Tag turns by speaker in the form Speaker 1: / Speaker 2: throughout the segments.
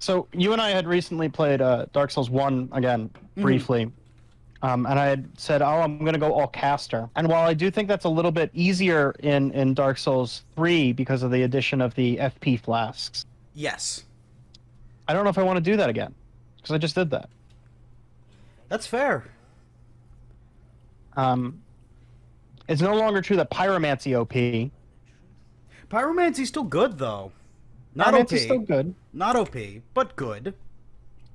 Speaker 1: So you and I had recently played Dark Souls 1 again, briefly. And I had said, oh, I'm going to go all caster. And while I do think that's a little bit easier in Dark Souls 3 because of the addition of the FP flasks,
Speaker 2: Yes.
Speaker 1: I don't know if I want to do that again. Because I just did that.
Speaker 2: That's fair.
Speaker 1: It's no longer true that Pyromancy OP.
Speaker 2: Pyromancy's still good, though. Not OP.
Speaker 1: Pyromancy's still good.
Speaker 2: Not OP, but good.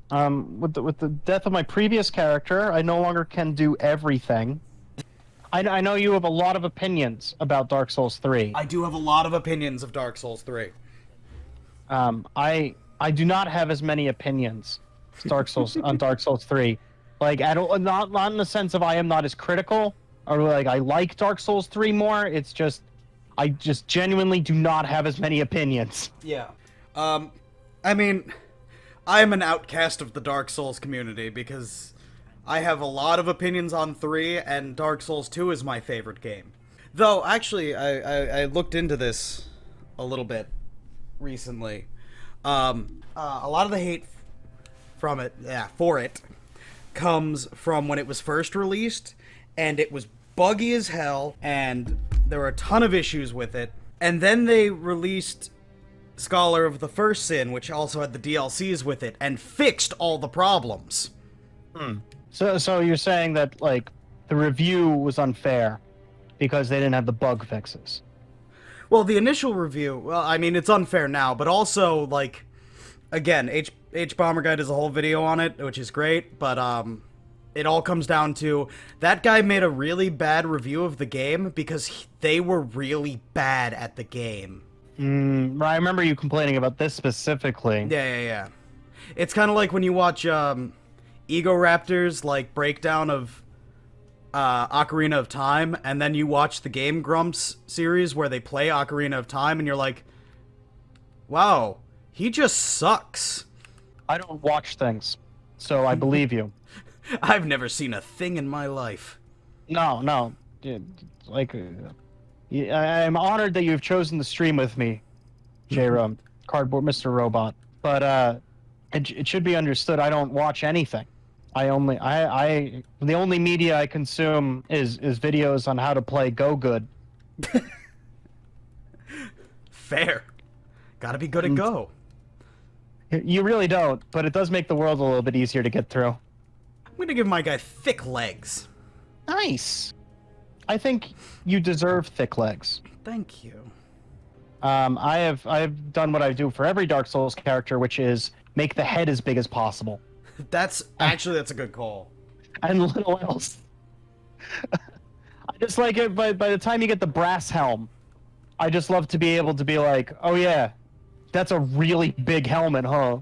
Speaker 1: With the death of my previous character, I no longer can do everything. I know you have a lot of opinions about Dark Souls 3.
Speaker 2: I do have a lot of opinions of Dark Souls 3.
Speaker 1: I do not have as many opinions on Dark Souls 3. Like, not in the sense of I am not as critical, or like I like Dark Souls 3 more. It's just I just genuinely do not have as many opinions.
Speaker 2: Yeah. I mean, I am an outcast of the Dark Souls community because I have a lot of opinions on 3, and Dark Souls 2 is my favorite game. Though, actually, I looked into this a little bit recently. A lot of the hate for it comes from when it was first released, and it was buggy as hell, and there were a ton of issues with it. And then they released Scholar of the First Sin, which also had the DLCs with it, and fixed all the problems.
Speaker 1: So you're saying that like the review was unfair because they didn't have the bug fixes.
Speaker 2: Well, the initial review, well, I mean, it's unfair now, but also, like, again, H Bomber Guy does a whole video on it, which is great, but it all comes down to that guy made a really bad review of the game because they were really bad at the game.
Speaker 1: I remember you complaining about this specifically.
Speaker 2: Yeah. It's kind of like when you watch Ego Raptor's like breakdown of Ocarina of Time, and then you watch the Game Grumps series where they play Ocarina of Time, and you're like, wow, he just sucks.
Speaker 1: I don't watch things, so I believe you.
Speaker 2: I've never seen a thing in my life.
Speaker 1: No. Like, I'm honored that you've chosen to stream with me, J-Rum, Cardboard Mr. Robot. But it should be understood I don't watch anything. The only media I consume is videos on how to play Go Good.
Speaker 2: Fair. Gotta be good at Go.
Speaker 1: You really don't, but it does make the world a little bit easier to get through.
Speaker 2: I'm gonna give my guy thick legs.
Speaker 1: Nice. I think you deserve thick legs.
Speaker 2: Thank you.
Speaker 1: I've done what I do for every Dark Souls character, which is make the head as big as possible.
Speaker 2: That's a good call.
Speaker 1: And little else. I just like it, by the time you get the brass helm, I just love to be able to be like, oh yeah, that's a really big helmet, huh?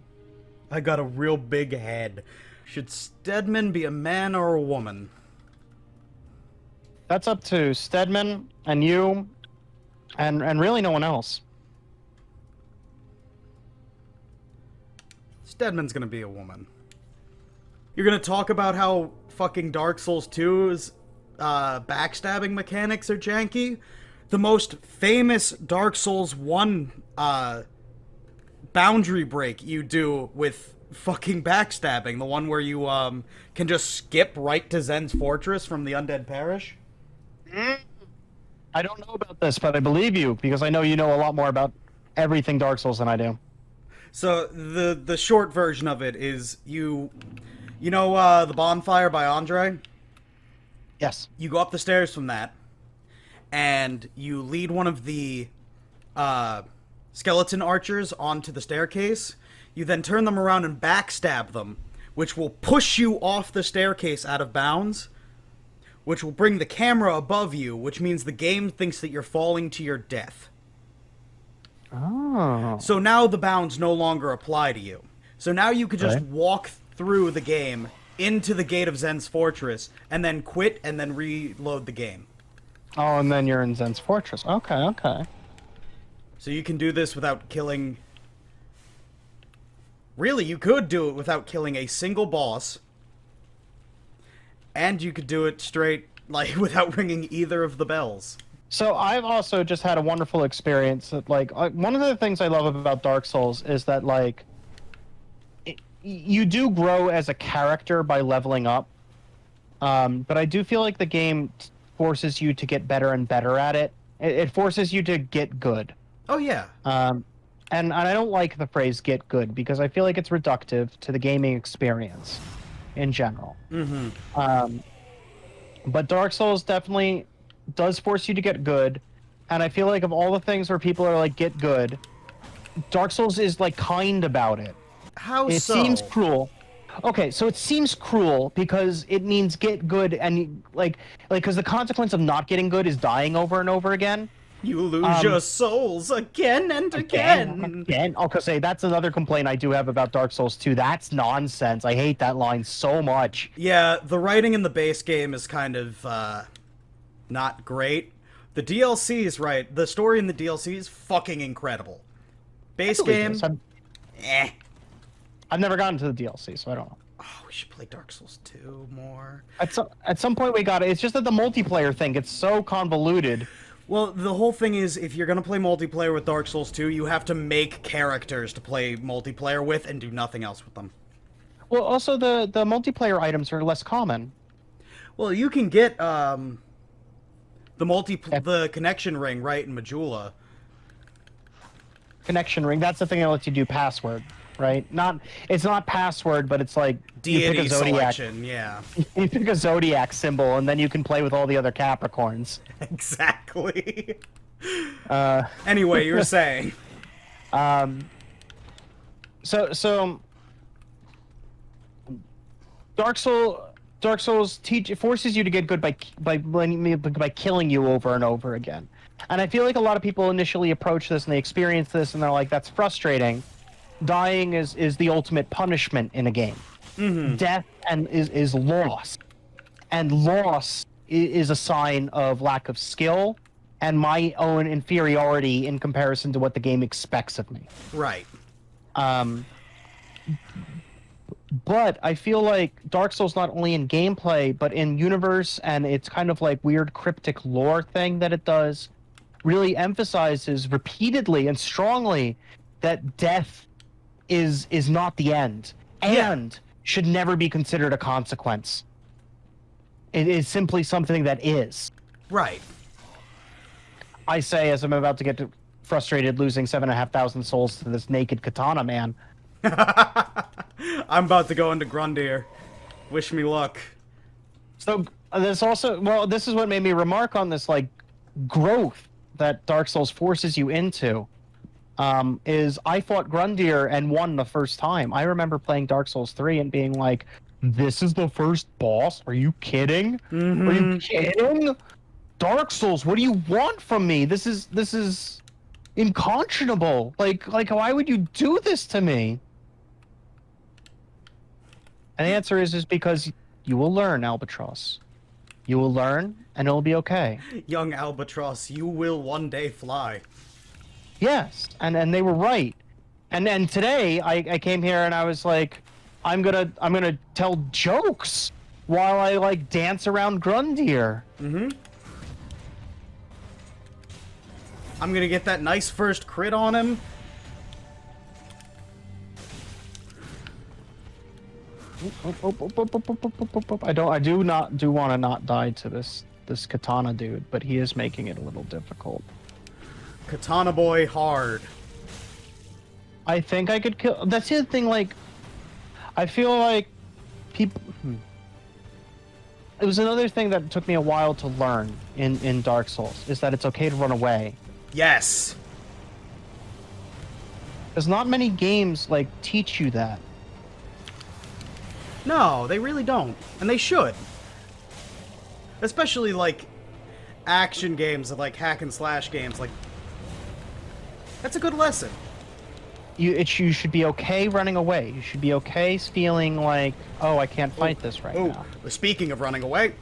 Speaker 2: I got a real big head. Should Stedman be a man or a woman?
Speaker 1: That's up to Stedman and you, and really no one else.
Speaker 2: Stedman's gonna be a woman. You're gonna talk about how fucking Dark Souls 2's backstabbing mechanics are janky? The most famous Dark Souls 1 boundary break you do with fucking backstabbing, the one where you can just skip right to Zen's Fortress from the Undead Parish?
Speaker 1: I don't know about this, but I believe you, because I know you know a lot more about everything Dark Souls than I do.
Speaker 2: So, the short version of it is you know the bonfire by Andre?
Speaker 1: Yes.
Speaker 2: You go up the stairs from that, and you lead one of the skeleton archers onto the staircase. You then turn them around and backstab them, which will push you off the staircase out of bounds, which will bring the camera above you, which means the game thinks that you're falling to your death.
Speaker 1: Oh.
Speaker 2: So now the bounds no longer apply to you. So now you could just walk through the game into the gate of Zen's Fortress, and then quit, and then reload the game.
Speaker 1: Oh, and then you're in Zen's Fortress. Okay.
Speaker 2: So you can do this without killing... Really, you could do it without killing a single boss. And you could do it straight, like, without ringing either of the bells.
Speaker 1: So I've also just had a wonderful experience that, like, one of the things I love about Dark Souls is that, like, you do grow as a character by leveling up, but I do feel like the game forces you to get better and better at it. It forces you to get good.
Speaker 2: Oh yeah.
Speaker 1: And I don't like the phrase "get good" because I feel like it's reductive to the gaming experience in general. But Dark Souls definitely does force you to get good, and I feel like of all the things where people are like "get good," Dark Souls is like kind about it.
Speaker 2: How
Speaker 1: It
Speaker 2: so?
Speaker 1: seems cruel. Okay, so it seems cruel because it means get good, and because the consequence of not getting good is dying over and over again.
Speaker 2: You lose your souls again and again.
Speaker 1: Again. Okay, say that's another complaint I do have about Dark Souls 2. That's nonsense. I hate that line so much.
Speaker 2: Yeah, the writing in the base game is kind of not great. The DLC's right. The story in the DLC is fucking incredible. Base game, eh.
Speaker 1: I've never gotten to the DLC, so I don't know.
Speaker 2: Oh, we should play Dark Souls 2 more.
Speaker 1: At some point we got it. It's just that the multiplayer thing gets so convoluted.
Speaker 2: Well, the whole thing is, if you're gonna play multiplayer with Dark Souls 2, you have to make characters to play multiplayer with and do nothing else with them.
Speaker 1: Well, also the multiplayer items are less common.
Speaker 2: Well, you can get the connection ring right in Majula.
Speaker 1: Connection ring. That's the thing that lets you do password, right? It's not password, but it's like you pick
Speaker 2: Deity
Speaker 1: a zodiac.
Speaker 2: selection, yeah.
Speaker 1: You pick a zodiac symbol, and then you can play with all the other Capricorns.
Speaker 2: Exactly.
Speaker 1: Anyway,
Speaker 2: you were saying.
Speaker 1: So Dark Souls forces you to get good by killing you over and over again. And I feel like a lot of people initially approach this and they experience this and they're like, that's frustrating. Dying is the ultimate punishment in a game. Death is loss. And loss is a sign of lack of skill and my own inferiority in comparison to what the game expects of me.
Speaker 2: Right.
Speaker 1: But I feel like Dark Souls, not only in gameplay, but in universe and its kind of like weird cryptic lore thing that it does, really emphasizes repeatedly and strongly that death is not the end and should never be considered a consequence. It is simply something that is.
Speaker 2: Right.
Speaker 1: I say, as I'm about to get frustrated losing 7,500 souls to this naked katana man.
Speaker 2: I'm about to go into Grundir. Wish me luck.
Speaker 1: So this also, well, this is what made me remark on this like growth that Dark Souls forces you into. Is I fought Grundir and won the first time. I remember playing Dark Souls 3 and being like, "This is the first boss? Are you kidding? Are you kidding? Dark Souls, what do you want from me? This is unconscionable. Like why would you do this to me?" And the answer is because you will learn, Albatross. You will learn, and it'll be okay.
Speaker 2: Young Albatross, you will one day fly.
Speaker 1: Yes, and they were right. And today I came here and I was like, I'm gonna tell jokes while I like dance around Grundir.
Speaker 2: I'm gonna get that nice first crit on him.
Speaker 1: I do want to not die to this katana dude, but he is making it a little difficult.
Speaker 2: Katana boy hard.
Speaker 1: I think I could kill. That's the thing. Like, I feel like people. It was another thing that took me a while to learn in Dark Souls is that it's okay to run away.
Speaker 2: Yes.
Speaker 1: There's not many games like teach you that.
Speaker 2: No, they really don't. And they should. Especially, like, action games, like hack and slash games, like... That's a good lesson.
Speaker 1: You should be okay running away. You should be okay feeling like, oh, I can't fight this right now.
Speaker 2: Speaking of running away...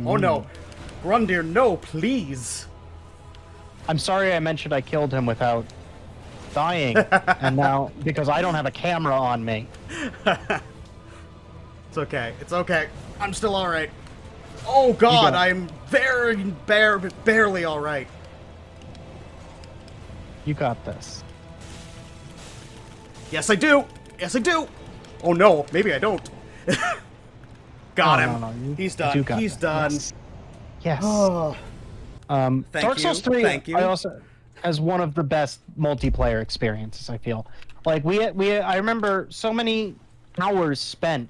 Speaker 2: Oh no. Grundir, no, please.
Speaker 1: I'm sorry I mentioned I killed him without dying. And now, because I don't have a camera on me.
Speaker 2: It's okay. It's okay. I'm still alright. Oh god, I'm barely alright.
Speaker 1: You got this.
Speaker 2: Yes, I do! Yes, I do! Oh no, maybe I don't. Got him.
Speaker 1: No,
Speaker 2: He's done. He's done.
Speaker 1: Yes.
Speaker 2: Oh, thank
Speaker 1: Dark Souls
Speaker 2: you.
Speaker 1: 3,
Speaker 2: Thank you.
Speaker 1: I also has one of the best multiplayer experiences, I feel. Like I remember so many hours spent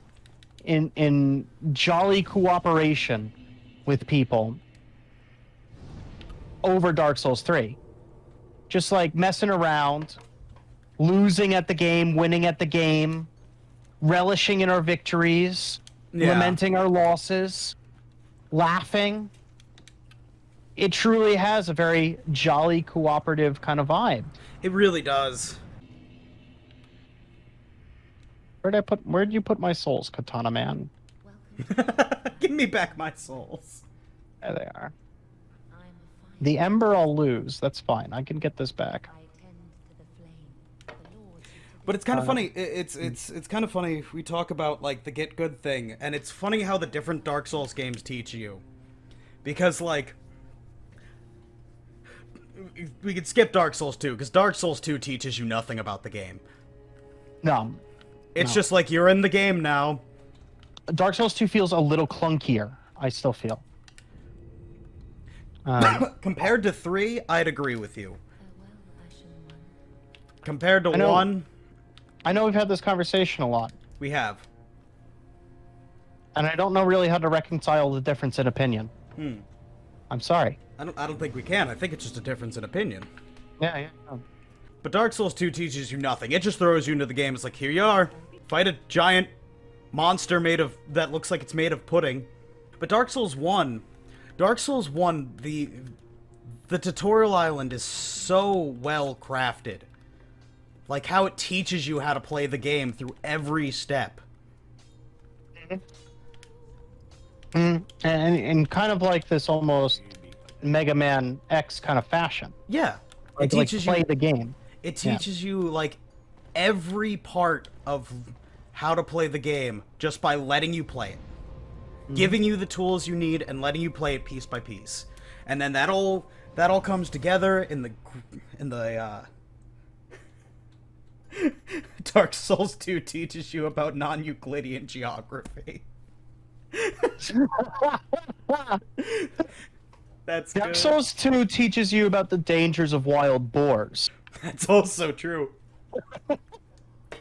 Speaker 1: in jolly cooperation with people over Dark Souls 3. Just like messing around, losing at the game, winning at the game, relishing in our victories, lamenting our losses, laughing. It truly has a very jolly cooperative kind of vibe.
Speaker 2: It really does.
Speaker 1: Where'd you put my souls, Katana Man?
Speaker 2: Give me back my souls.
Speaker 1: There they are. The Ember I'll lose. That's fine. I can get this back.
Speaker 2: But it's kind of funny. It's kind of funny. We talk about like the get good thing, and it's funny how the different Dark Souls games teach you, because like we could skip Dark Souls 2 because Dark Souls 2 teaches you nothing about the game.
Speaker 1: No.
Speaker 2: It's just like you're in the game now.
Speaker 1: Dark Souls 2 feels a little clunkier, I still feel.
Speaker 2: Compared to 3, I'd agree with you. Compared to 1...
Speaker 1: I know we've had this conversation a lot.
Speaker 2: We have.
Speaker 1: And I don't know really how to reconcile the difference in opinion. I'm sorry.
Speaker 2: I don't think we can. I think it's just a difference in opinion.
Speaker 1: Yeah.
Speaker 2: But Dark Souls 2 teaches you nothing. It just throws you into the game. It's like, here you are. Fight a giant monster that looks like it's made of pudding. But Dark Souls 1, the tutorial island is so well crafted. Like how it teaches you how to play the game through every step.
Speaker 1: And kind of like this almost Mega Man X kind of fashion.
Speaker 2: Yeah.
Speaker 1: It teaches you play the game.
Speaker 2: It teaches you like every part of how to play the game just by letting you play it. Giving you the tools you need and letting you play it piece by piece. And then that all comes together in the Dark Souls 2 teaches you about non-Euclidean geography. That's
Speaker 1: Dark
Speaker 2: good.
Speaker 1: Souls 2 teaches you about the dangers of wild boars.
Speaker 2: That's also true.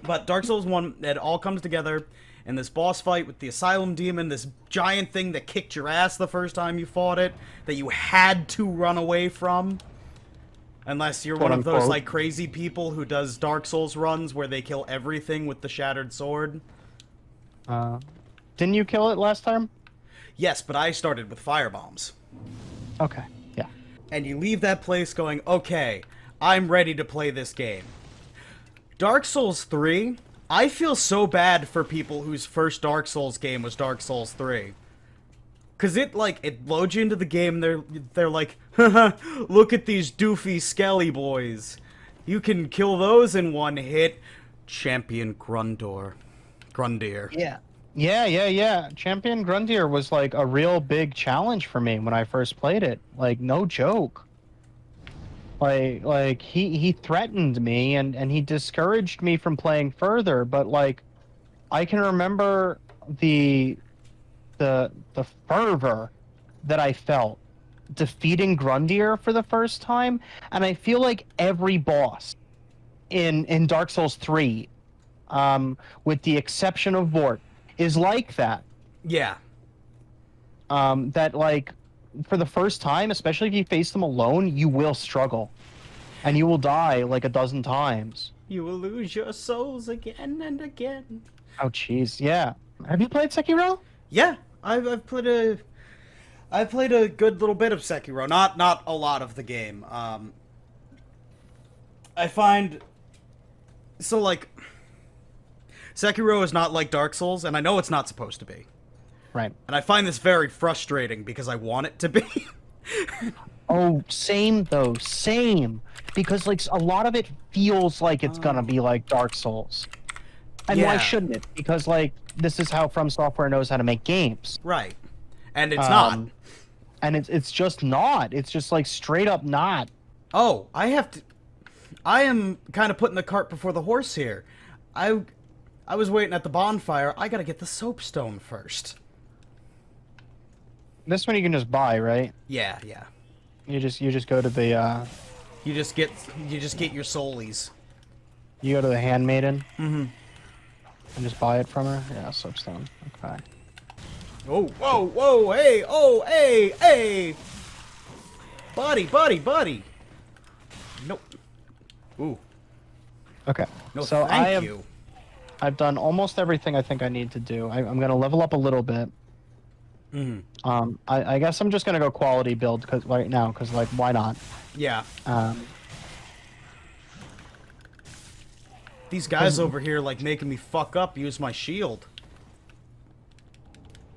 Speaker 2: But Dark Souls 1, it all comes together in this boss fight with the Asylum Demon, this giant thing that kicked your ass the first time you fought it, that you had to run away from. Unless you're one of those, like, crazy people who does Dark Souls runs where they kill everything with the Shattered Sword.
Speaker 1: Didn't you kill it last time?
Speaker 2: Yes, but I started with firebombs.
Speaker 1: Okay, yeah.
Speaker 2: And you leave that place going, okay, I'm ready to play this game. Dark Souls 3, I feel so bad for people whose first Dark Souls game was Dark Souls 3. Cause it loads you into the game, they're like, haha, look at these doofy skelly boys. You can kill those in one hit. Champion Grundir.
Speaker 1: Yeah. Champion Grundir was like a real big challenge for me when I first played it. Like, no joke. Like he threatened me and he discouraged me from playing further, but like I can remember the fervor that I felt defeating Grundir for the first time, and I feel like every boss in Dark Souls 3, with the exception of Vort, is like that.
Speaker 2: Yeah.
Speaker 1: That like for the first time, especially if you face them alone, you will struggle. And you will die like a dozen times.
Speaker 2: You will lose your souls again and again.
Speaker 1: Oh jeez, yeah. Have you played Sekiro?
Speaker 2: Yeah, I've played a good little bit of Sekiro. Not a lot of the game. I find so like Sekiro is not like Dark Souls, and I know it's not supposed to be.
Speaker 1: Right.
Speaker 2: And I find this very frustrating because I want it to be.
Speaker 1: Oh, same though, same. Because like a lot of it feels like it's gonna be like Dark Souls. And why shouldn't it? Because like this is how From Software knows how to make games.
Speaker 2: Right. And it's not.
Speaker 1: And it's just not. It's just like straight up not.
Speaker 2: Oh, I am kind of putting the cart before the horse here. I I was waiting at the bonfire. I gotta get the soapstone first.
Speaker 1: This one you can just buy, right?
Speaker 2: Yeah, yeah.
Speaker 1: You just go to the
Speaker 2: You just get your soulies.
Speaker 1: you go to the handmaiden
Speaker 2: Mm-hmm.
Speaker 1: and just buy it from her. Yeah, soapstone. Okay.
Speaker 2: Oh, whoa, whoa, hey, oh, hey, hey! Buddy, buddy, buddy! Nope. Ooh.
Speaker 1: Okay.
Speaker 2: No,
Speaker 1: so
Speaker 2: thank you.
Speaker 1: I've done almost everything I think I need to do. I'm gonna level up a little bit.
Speaker 2: Mm-hmm.
Speaker 1: I guess I'm just gonna go quality build right now, because like why not?
Speaker 2: Yeah.
Speaker 1: Um,
Speaker 2: These guys over here, like, making me fuck up, use my shield.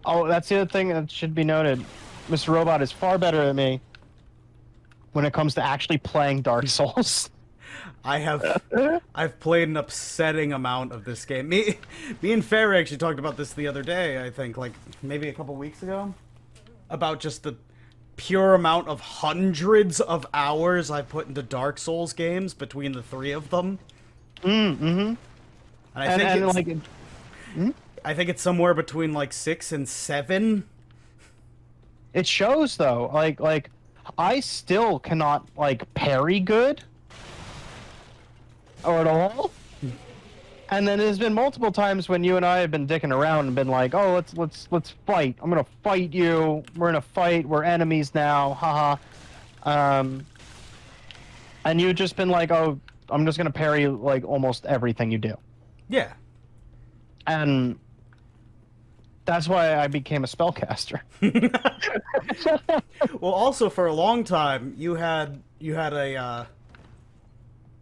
Speaker 1: oh, that's the other thing that should be noted. Mr. Robot is far better than me when it comes to actually playing Dark Souls.
Speaker 2: I've played an upsetting amount of this game. Me and Fair actually talked about this the other day, I think, like, maybe a couple weeks ago. About just the pure amount of hundreds of hours I put into Dark Souls games between the three of them.
Speaker 1: Mm-hmm.
Speaker 2: And I think it's,
Speaker 1: like,
Speaker 2: I think it's somewhere between like 6 and 7.
Speaker 1: it shows though. Like I still cannot like parry good or at all. And then there's been multiple times when you and I have been dicking around and been like, "Oh, let's fight. I'm gonna fight you. We're in a fight. We're enemies now. Haha." And you've just been like, "Oh, I'm just gonna parry like almost everything you do."
Speaker 2: Yeah.
Speaker 1: And that's why I became a spellcaster.
Speaker 2: Well, also for a long time, you had a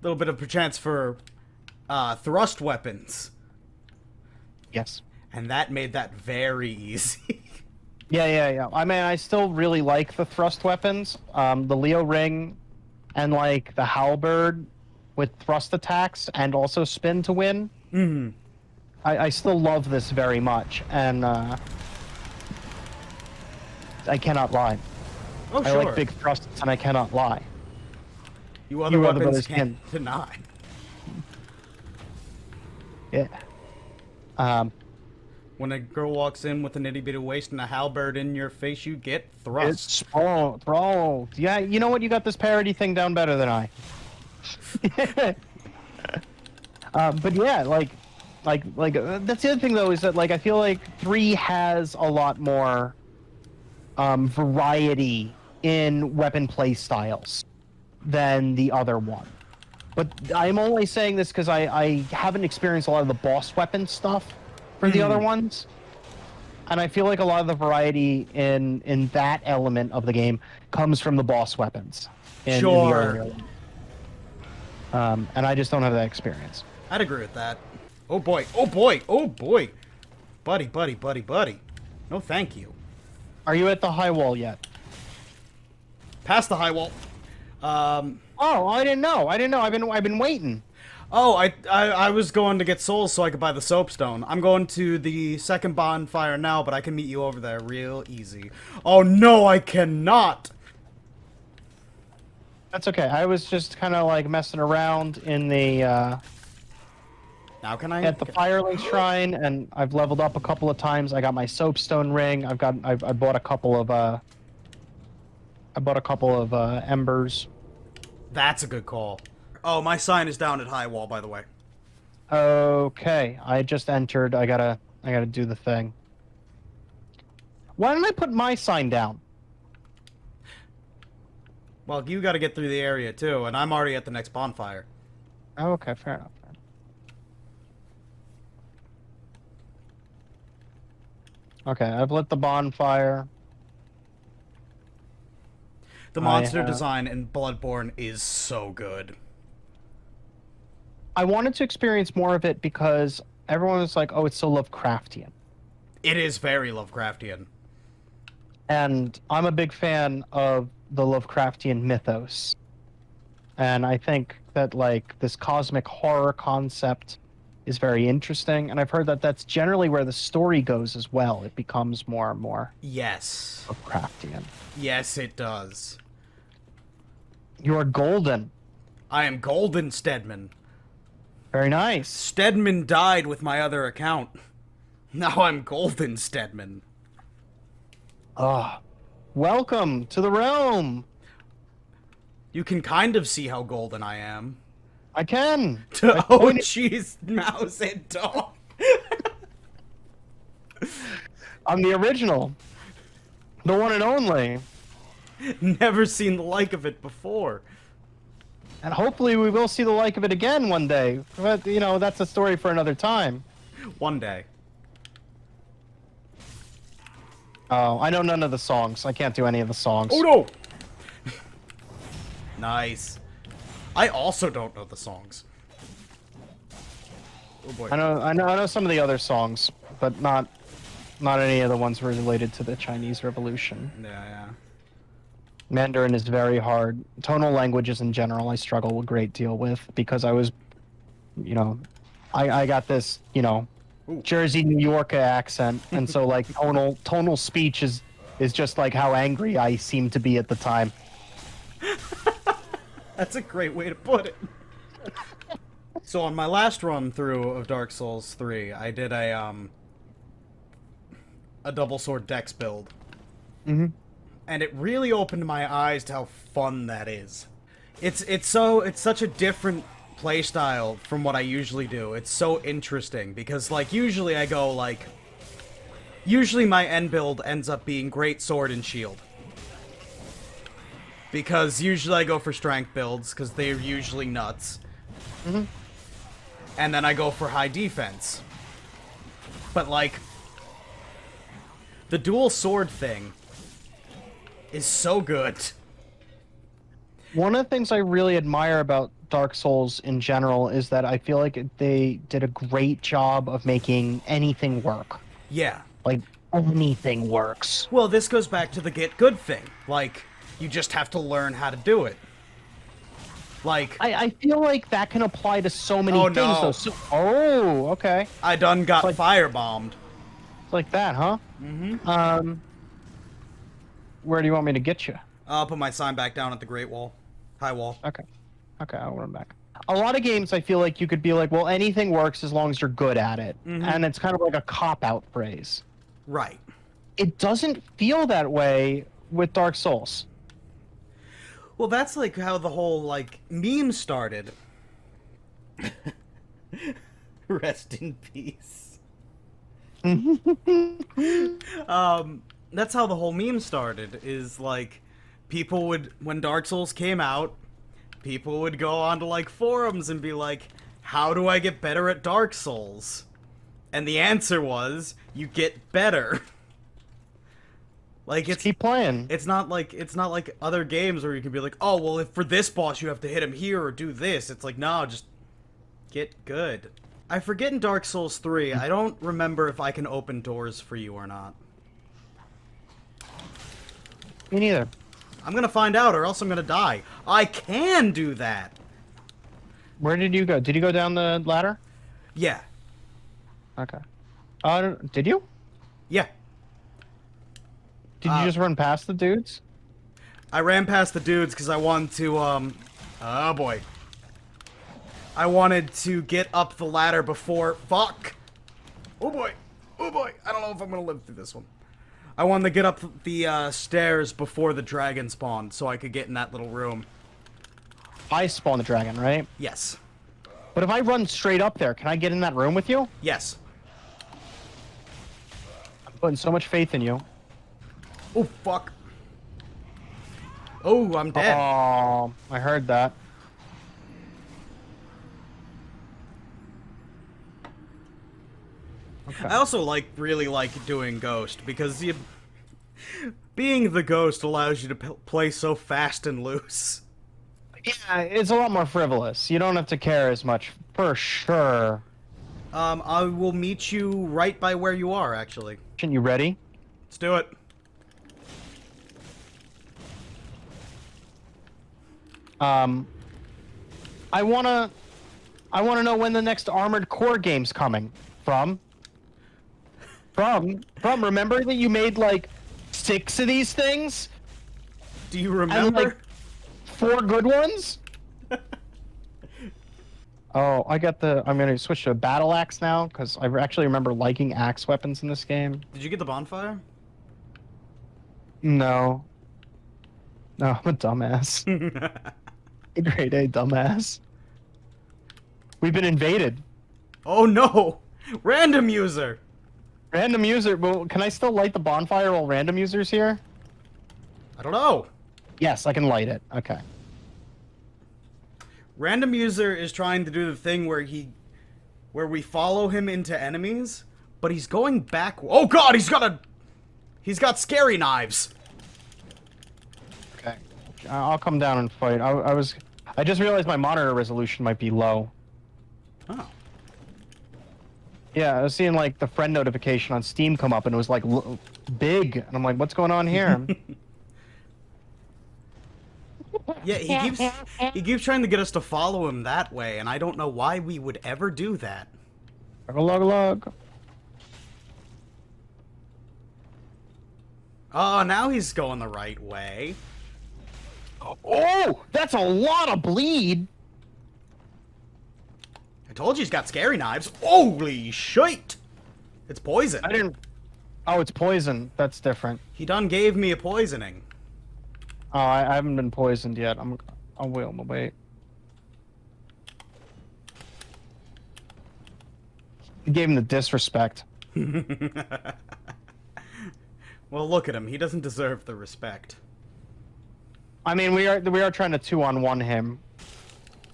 Speaker 2: little bit of a chance for thrust weapons,
Speaker 1: Yes.
Speaker 2: and that made that very easy.
Speaker 1: Yeah. I mean, I still really like the thrust weapons. The Leo ring and like the halberd with thrust attacks and also spin to win.
Speaker 2: Mm-hmm.
Speaker 1: I still love this very much, and I cannot lie.
Speaker 2: Oh,
Speaker 1: I
Speaker 2: sure.
Speaker 1: like big thrusts, and I cannot lie.
Speaker 2: You other
Speaker 1: You other
Speaker 2: weapons
Speaker 1: brothers
Speaker 2: can't deny.
Speaker 1: Yeah.
Speaker 2: When a girl walks in with an itty bitty waist and a halberd in your face, you get thrust.
Speaker 1: It's bro. Yeah, you know what? You got this parody thing down better than I. But yeah, like that's the other thing though, is that like I feel like 3 has a lot more variety in weapon play styles than the other one. But I'm only saying this because I haven't experienced a lot of the boss weapon stuff for the other ones. And I feel like a lot of the variety in that element of the game comes from the boss weapons. In the earlier one. And I just don't have that experience.
Speaker 2: I'd agree with that. Oh boy, oh boy, oh boy. Buddy, buddy, buddy, buddy. No thank you.
Speaker 1: Are you at the high wall yet?
Speaker 2: Past the high wall.
Speaker 1: Oh, I didn't know. I've been waiting.
Speaker 2: Oh, I was going to get souls so I could buy the soapstone. I'm going to the second bonfire now, but I can meet you over there real easy. Oh no, I cannot!
Speaker 1: That's okay. I was just kind of like messing around in the
Speaker 2: Now can I?
Speaker 1: at the Firelink Shrine, and I've leveled up a couple of times. I got my soapstone ring. I bought a couple of embers.
Speaker 2: That's a good call. Oh, my sign is down at high wall, by the way.
Speaker 1: Okay, I just entered. I gotta do the thing. Why didn't I put my sign down?
Speaker 2: Well, you got to get through the area too, and I'm already at the next bonfire.
Speaker 1: Oh, okay, fair enough. Okay, I've lit the bonfire.
Speaker 2: The monster design in Bloodborne is so good.
Speaker 1: I wanted to experience more of it because everyone was like, "Oh, it's so Lovecraftian,"
Speaker 2: It is very Lovecraftian.
Speaker 1: and I'm a big fan of the Lovecraftian mythos, and I think that like this cosmic horror concept is very interesting, and I've heard that that's generally where the story goes as well. It becomes more and more
Speaker 2: Yes.
Speaker 1: Lovecraftian.
Speaker 2: Yes, it does.
Speaker 1: You're golden.
Speaker 2: I am golden, Stedman.
Speaker 1: Very nice.
Speaker 2: Stedman died with my other account. Now I'm Golden Stedman.
Speaker 1: Ah, welcome to the realm.
Speaker 2: You can kind of see how golden I am.
Speaker 1: I can.
Speaker 2: Oh, jeez, mouse and dog.
Speaker 1: I'm the original. The one and only.
Speaker 2: Never seen the like of it before.
Speaker 1: And hopefully we will see the like of it again one day. But, you know, that's a story for another time.
Speaker 2: One day.
Speaker 1: Oh, I know none of the songs. I can't do any of the songs.
Speaker 2: Oh no! Nice. I also don't know the songs. Oh boy.
Speaker 1: I know some of the other songs, but not any of the ones related to the Chinese Revolution.
Speaker 2: Yeah.
Speaker 1: Mandarin is very hard. Tonal languages in general I struggle a great deal with because I was, you know, I got this, you know,
Speaker 2: Ooh.
Speaker 1: Jersey, New York accent, and so like tonal speech is just like how angry I seem to be at the time.
Speaker 2: That's a great way to put it. So on my last run through of Dark Souls 3, I did a double sword dex build.
Speaker 1: Mm-hmm.
Speaker 2: And it really opened my eyes to how fun that is. It's such a different playstyle from what I usually do. It's so interesting because like usually I go like usually my end build ends up being great sword and shield. Because usually I go for strength builds because they're usually nuts.
Speaker 1: Mm-hmm.
Speaker 2: And then I go for high defense. But like the dual sword thing is so good.
Speaker 1: One of the things I really admire about Dark Souls in general is that I feel like they did a great job of making anything work.
Speaker 2: Yeah.
Speaker 1: Like, anything works.
Speaker 2: Well, this goes back to the get good thing. Like, you just have to learn how to do it. Like...
Speaker 1: I feel like that can apply to so many things,
Speaker 2: no.
Speaker 1: though. Oh, okay.
Speaker 2: I done got
Speaker 1: Like-
Speaker 2: firebombed.
Speaker 1: It's like that, huh?
Speaker 2: Mm-hmm.
Speaker 1: Where do you want me to get you?
Speaker 2: I'll put my sign back down at the Great Wall. High Wall.
Speaker 1: Okay. Okay, I'll run back. A lot of games, I feel like you could be like, well, anything works as long as you're good at it.
Speaker 2: Mhm.
Speaker 1: And it's kind of like a cop-out phrase.
Speaker 2: Right.
Speaker 1: It doesn't feel that way with Dark Souls.
Speaker 2: Well, that's like how the whole, like, meme started. Rest in peace. That's how the whole meme started, is, like, people would, when Dark Souls came out, people would go onto, like, forums and be like, how do I get better at Dark Souls? And the answer was, you get better. Like,
Speaker 1: Just keep playing.
Speaker 2: it's not like other games where you can be like, oh, well, if for this boss you have to hit him here or do this. It's like, no, just get good. I forget in Dark Souls 3, I don't remember if I can open doors for you or not.
Speaker 1: Me neither.
Speaker 2: I'm gonna find out or else I'm gonna die. I can do that!
Speaker 1: Where did you go? Did you go down the ladder?
Speaker 2: Yeah.
Speaker 1: Okay. Did you?
Speaker 2: Yeah.
Speaker 1: Did you just run past the dudes?
Speaker 2: I ran past the dudes because I wanted to, oh boy. I wanted to get up the ladder before, fuck! Oh boy! Oh boy! I don't know if I'm gonna live through this one. I wanted to get up the, stairs before the dragon spawned, so I could get in that little room.
Speaker 1: I spawned the dragon, right?
Speaker 2: Yes.
Speaker 1: But if I run straight up there, can I get in that room with you?
Speaker 2: Yes.
Speaker 1: I'm putting so much faith in you.
Speaker 2: Oh, fuck. Oh, I'm dead.
Speaker 1: Oh, I heard that. Okay.
Speaker 2: I also really like doing Ghost, because being the Ghost allows you to play so fast and loose.
Speaker 1: Yeah, it's a lot more frivolous. You don't have to care as much, for sure.
Speaker 2: I will meet you right by where you are, actually.
Speaker 1: You ready?
Speaker 2: Let's do it.
Speaker 1: I wanna know when the next Armored Core game's coming. From, remember that you made, like, 6 of these things?
Speaker 2: Do you
Speaker 1: And,
Speaker 2: remember?
Speaker 1: like, 4 good ones? Oh, I got the. I'm gonna switch to a battle axe now because I actually remember liking axe weapons in this game.
Speaker 2: Did you get the bonfire?
Speaker 1: No, no, I'm a dumbass. A grade A dumbass. We've been invaded.
Speaker 2: Oh no! Random user!
Speaker 1: Random user. Well, can I still light the bonfire while random users here?
Speaker 2: I don't know.
Speaker 1: Yes, I can light it. Okay.
Speaker 2: Random user is trying to do the thing where we follow him into enemies, but he's going back. Oh god, he's got scary knives.
Speaker 1: Okay. I'll come down and fight. I just realized my monitor resolution might be low.
Speaker 2: Oh.
Speaker 1: Yeah, I was seeing like the friend notification on Steam come up and it was like big, and I'm like, what's going on here?
Speaker 2: Yeah, he keeps trying to get us to follow him that way, and I don't know why we would ever do that.
Speaker 1: Lug.
Speaker 2: Oh, now he's going the right way.
Speaker 1: Oh, that's a lot of bleed.
Speaker 2: I told you he's got scary knives. Holy shit! It's poison.
Speaker 1: I didn't. Oh, it's poison. That's different.
Speaker 2: He done gave me a poisoning.
Speaker 1: Oh, I haven't been poisoned yet. I'll wait. You gave him the disrespect.
Speaker 2: Well, look at him. He doesn't deserve the respect.
Speaker 1: I mean, we are trying to 2-on-1 him.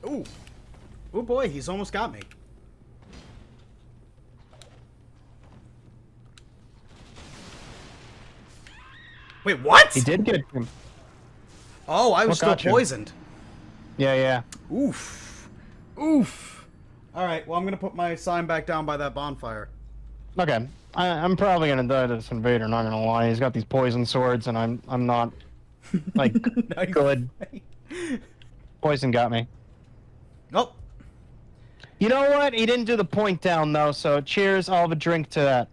Speaker 2: Ooh. Oh boy, he's almost got me. Wait, what?
Speaker 1: He did get him.
Speaker 2: Oh, I was
Speaker 1: What
Speaker 2: still
Speaker 1: got you?
Speaker 2: poisoned.
Speaker 1: Yeah.
Speaker 2: Oof. Oof. Alright, well, I'm gonna put my sign back down by that bonfire.
Speaker 1: Okay. I'm probably gonna die to this invader. Not gonna lie. He's got these poison swords, and I'm not like good. Poison got me.
Speaker 2: Nope.
Speaker 1: You know what? He didn't do the point down though. So cheers. I'll have a drink to that.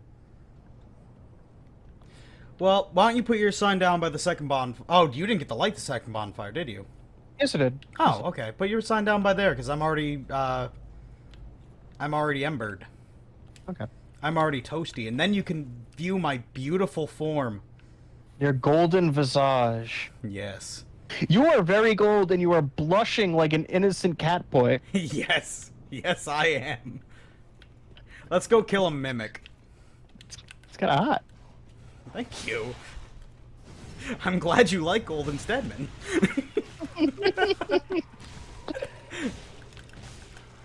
Speaker 2: Well, why don't you put your sign down by the second bonfire? Oh, you didn't get to light the second bonfire, did you?
Speaker 1: Yes, I did.
Speaker 2: Oh, okay. Put your sign down by there, because I'm already embered.
Speaker 1: Okay.
Speaker 2: I'm already toasty, and then you can view my beautiful form.
Speaker 1: Your golden visage.
Speaker 2: Yes.
Speaker 1: You are very gold, and you are blushing like an innocent cat boy.
Speaker 2: Yes. Yes, I am. Let's go kill a mimic.
Speaker 1: It's kind of hot.
Speaker 2: Thank you. I'm glad you like Golden Stedman.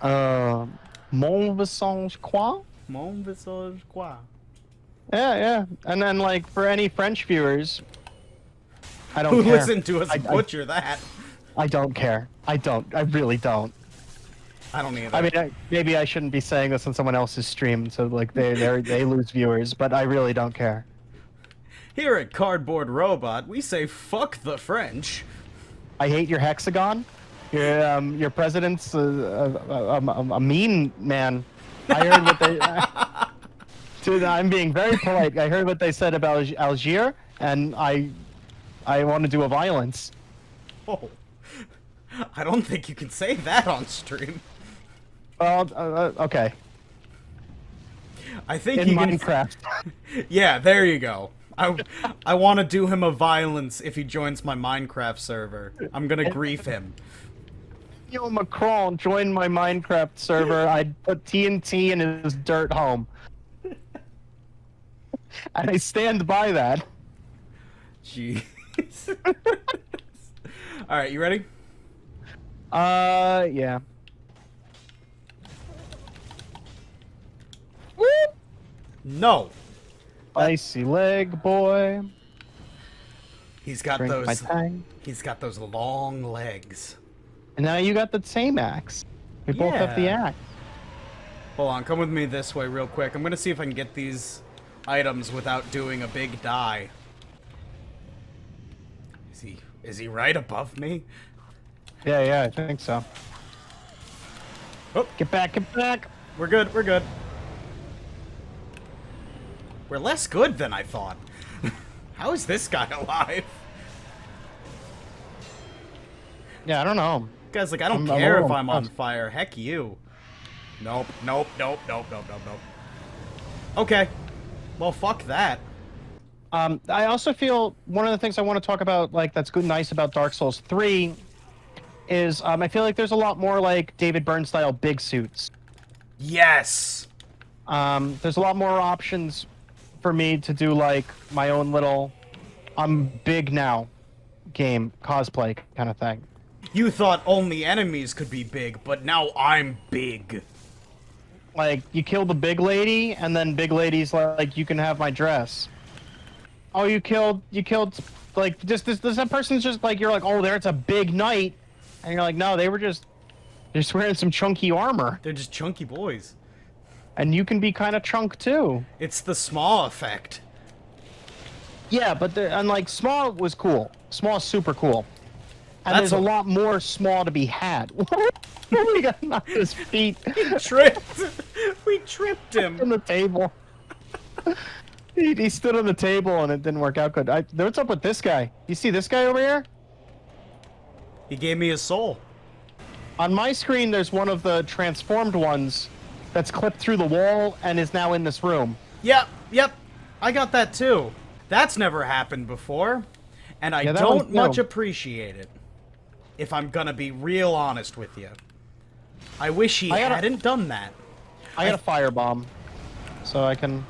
Speaker 1: Mon visage quoi?
Speaker 2: Mon visage quoi?
Speaker 1: Yeah. And then, like, for any French viewers, I don't
Speaker 2: Who
Speaker 1: care.
Speaker 2: listened to us butcher that?
Speaker 1: I don't care. I really don't.
Speaker 2: I don't either.
Speaker 1: I mean, maybe I shouldn't be saying this on someone else's stream, so like they lose viewers. But I really don't care.
Speaker 2: Here at Cardboard Robot, we say fuck the French.
Speaker 1: I hate your hexagon. Your president's a mean man. I heard what they. Dude, I'm being very polite. I heard what they said about Algiers, and I want to do a violence.
Speaker 2: Oh, I don't think you can say that on stream.
Speaker 1: Well, okay.
Speaker 2: I think
Speaker 1: In
Speaker 2: you
Speaker 1: Minecraft.
Speaker 2: can. Yeah, there you go. I want to do him a violence if he joins my Minecraft server. I'm gonna grief him.
Speaker 1: Yo, Macron, join my Minecraft server. I'd put TNT in his dirt home. And I stand by that.
Speaker 2: Jeez. Alright, you ready?
Speaker 1: Yeah. Woo!
Speaker 2: No.
Speaker 1: Icy leg, boy.
Speaker 2: He's got
Speaker 1: Drink my tang.
Speaker 2: He's got those long legs.
Speaker 1: And now you got the same axe. We both have the
Speaker 2: Yeah.
Speaker 1: axe.
Speaker 2: Hold on, come with me this way real quick. I'm gonna see if I can get these items without doing a big die. Is he right above me?
Speaker 1: Yeah, I think so.
Speaker 2: Oh,
Speaker 1: Get back.
Speaker 2: we're good, we're good. We're less good than I thought. How is this guy alive?
Speaker 1: Yeah, I don't know.
Speaker 2: Guys, like, I don't
Speaker 1: I'm a
Speaker 2: care if
Speaker 1: little
Speaker 2: I'm on
Speaker 1: impressed.
Speaker 2: fire. Heck you. Nope, nope, nope, nope, nope, nope, nope. Okay. Well, fuck that.
Speaker 1: I also feel one of the things I want to talk about, like that's good, nice about Dark Souls 3, is I feel like there's a lot more like David Byrne style big suits.
Speaker 2: Yes!
Speaker 1: There's a lot more options for me to do like my own little I'm big now game cosplay kind of thing.
Speaker 2: You thought only enemies could be big, but now I'm big.
Speaker 1: Like you kill the big lady, and then big lady's like, you can have my dress. Oh, you killed like just this that person's just like, you're like, oh, there it's a big knight, and you're like, no, they were just wearing some chunky armor,
Speaker 2: They're just chunky boys.
Speaker 1: and you can be kind of chunk too.
Speaker 2: It's the small effect.
Speaker 1: Yeah, but and like small was cool. Small is super cool. And
Speaker 2: That's
Speaker 1: there's a lot more small to be had. We got knocked his feet
Speaker 2: Tripped! We tripped
Speaker 1: on
Speaker 2: him!
Speaker 1: the table. He stood on the table and it didn't work out good. What's up with this guy? You see this guy over here?
Speaker 2: He gave me his soul.
Speaker 1: On my screen, there's one of the transformed ones that's clipped through the wall and is now in this room.
Speaker 2: Yep, yep. I got that too. That's never happened before. And I
Speaker 1: Yeah, that
Speaker 2: don't
Speaker 1: one's
Speaker 2: much
Speaker 1: new.
Speaker 2: appreciate it. If I'm gonna be real honest with you. I wish he hadn't done that.
Speaker 1: I got a firebomb, so I can...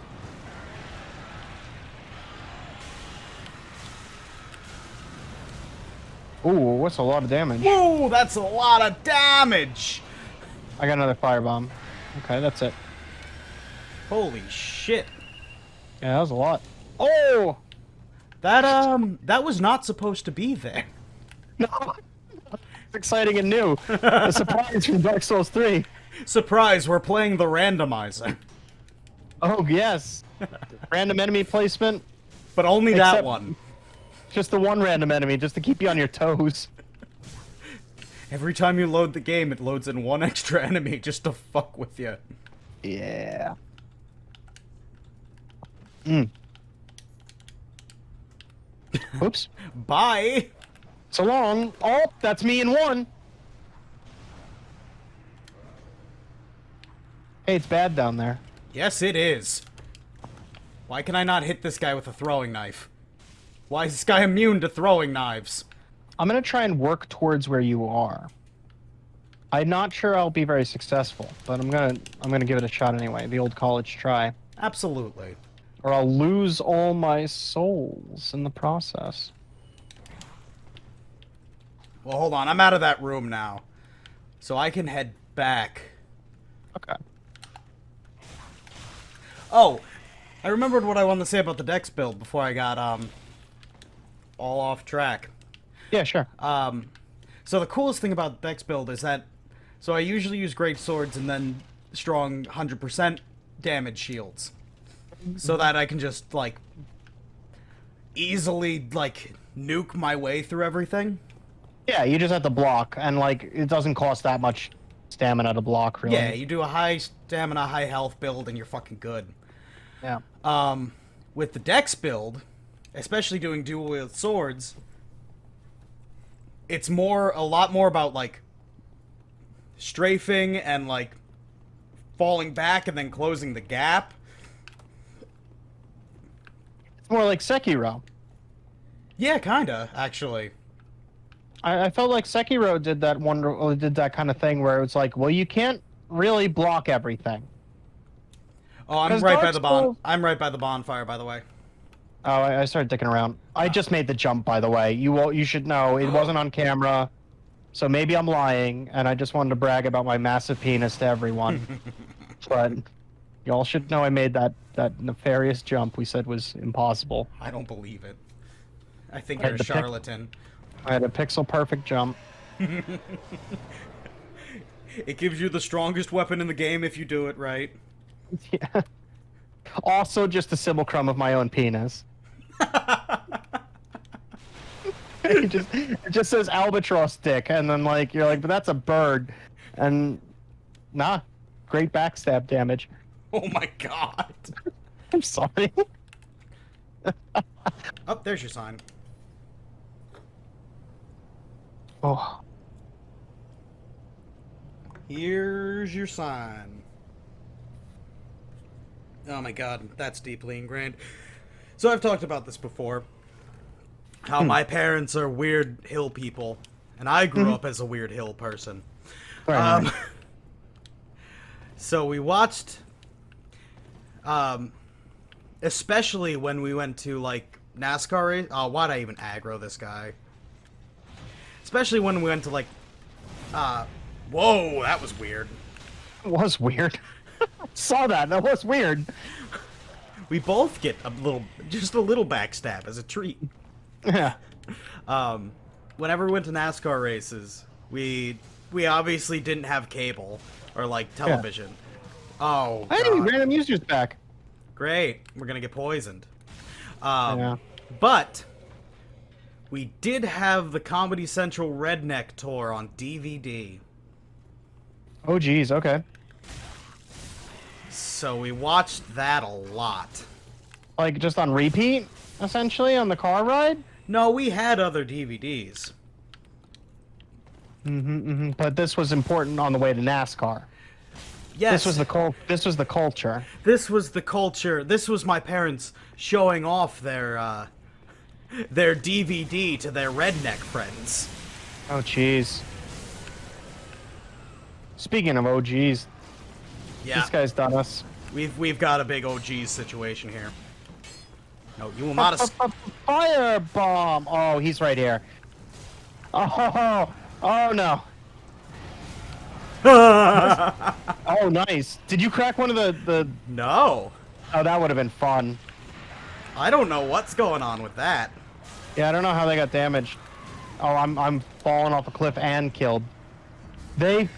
Speaker 1: Ooh, what's a lot of damage?
Speaker 2: Whoa, that's a lot of damage!
Speaker 1: I got another firebomb. Okay, that's it.
Speaker 2: Holy shit.
Speaker 1: Yeah, that was a lot. Oh!
Speaker 2: That was not supposed to be there.
Speaker 1: No! It's exciting and new. A surprise from Dark Souls 3.
Speaker 2: Surprise, we're playing the randomizer.
Speaker 1: Oh, yes. Random enemy placement.
Speaker 2: But only that
Speaker 1: Except-
Speaker 2: one.
Speaker 1: Just the one random enemy, just to keep you on your toes.
Speaker 2: Every time you load the game, it loads in one extra enemy just to fuck with you.
Speaker 1: Yeah. Mm. Oops.
Speaker 2: Bye!
Speaker 1: So long. Oh, that's me in one. Hey, it's bad down there.
Speaker 2: Yes, it is. Why can I not hit this guy with a throwing knife? Why is this guy immune to throwing knives?
Speaker 1: I'm gonna try and work towards where you are. I'm not sure I'll be very successful, but I'm gonna give it a shot anyway. The old college try.
Speaker 2: Absolutely.
Speaker 1: Or I'll lose all my souls in the process.
Speaker 2: Well, hold on. I'm out of that room now. So I can head back.
Speaker 1: Okay.
Speaker 2: Oh, I remembered what I wanted to say about the Dex build before I got, all off track.
Speaker 1: Yeah, sure.
Speaker 2: So the coolest thing about Dex build is that, so I usually use great swords and then strong 100% damage shields. So that I can just, like, easily, like, nuke my way through everything.
Speaker 1: Yeah, you just have to block, and like it doesn't cost that much stamina to block, really.
Speaker 2: Yeah, you do a high stamina, high health build and you're fucking good.
Speaker 1: Yeah.
Speaker 2: With the Dex build, especially doing dual wield swords, it's a lot more about, like, strafing and, like, falling back and then closing the gap.
Speaker 1: It's more like Sekiro.
Speaker 2: Yeah, kinda, actually.
Speaker 1: I felt like Sekiro did that kind of thing where it was like, well, you can't really block everything.
Speaker 2: Oh, I'm
Speaker 1: 'Cause
Speaker 2: right by
Speaker 1: Dark
Speaker 2: the
Speaker 1: Souls-
Speaker 2: I'm right by the bonfire, by the way.
Speaker 1: Oh, I started dicking around. I just made the jump, by the way. You should know it wasn't on camera, so maybe I'm lying, and I just wanted to brag about my massive penis to everyone. But y'all should know I made that nefarious jump we said was impossible.
Speaker 2: I don't believe it. I think
Speaker 1: I
Speaker 2: you're
Speaker 1: had
Speaker 2: a
Speaker 1: to pick-
Speaker 2: charlatan.
Speaker 1: I had a pixel perfect jump.
Speaker 2: It gives you the strongest weapon in the game if you do it right.
Speaker 1: Yeah. Also, just a simulacrum of my own penis. It just says Albatross dick, and then like you're like, but that's a bird, and nah, great backstab damage.
Speaker 2: Oh my god.
Speaker 1: I'm sorry.
Speaker 2: Oh, there's your sign.
Speaker 1: Oh,
Speaker 2: Here's your sign. Oh my god, that's deeply ingrained. So I've talked about this before. How my parents are weird hill people, and I grew up as a weird hill person.
Speaker 1: Right.
Speaker 2: So we watched, especially when we went to, like, NASCAR race. Oh, why'd I even aggro this guy? Especially when we went to, like, whoa, that was weird.
Speaker 1: It was weird. Saw that. That was weird.
Speaker 2: We both get just a little backstab as a treat.
Speaker 1: Yeah.
Speaker 2: Whenever we went to NASCAR races, we obviously didn't have cable or, like, television. Oh,
Speaker 1: Hey,
Speaker 2: God.
Speaker 1: random users back.
Speaker 2: Great. We're gonna get poisoned.
Speaker 1: Yeah.
Speaker 2: But we did have the Comedy Central Redneck Tour on DVD.
Speaker 1: Oh, geez. Okay.
Speaker 2: So we watched that a lot.
Speaker 1: Like, just on repeat, essentially, on the car ride?
Speaker 2: No, we had other DVDs.
Speaker 1: But this was important on the way to NASCAR.
Speaker 2: Yes.
Speaker 1: This was the culture.
Speaker 2: This was the culture. This was my parents showing off their DVD to their redneck friends.
Speaker 1: Oh, jeez. Speaking of OGs,
Speaker 2: Yeah.
Speaker 1: this guy's done us.
Speaker 2: We've got a big OGs situation here. No, you will not.
Speaker 1: Firebomb! Oh, he's right here. Oh no. Oh, nice. Did you crack one of the...
Speaker 2: No.
Speaker 1: Oh, that would have been fun.
Speaker 2: I don't know what's going on with that.
Speaker 1: Yeah, I don't know how they got damaged. Oh, I'm falling off a cliff and killed. The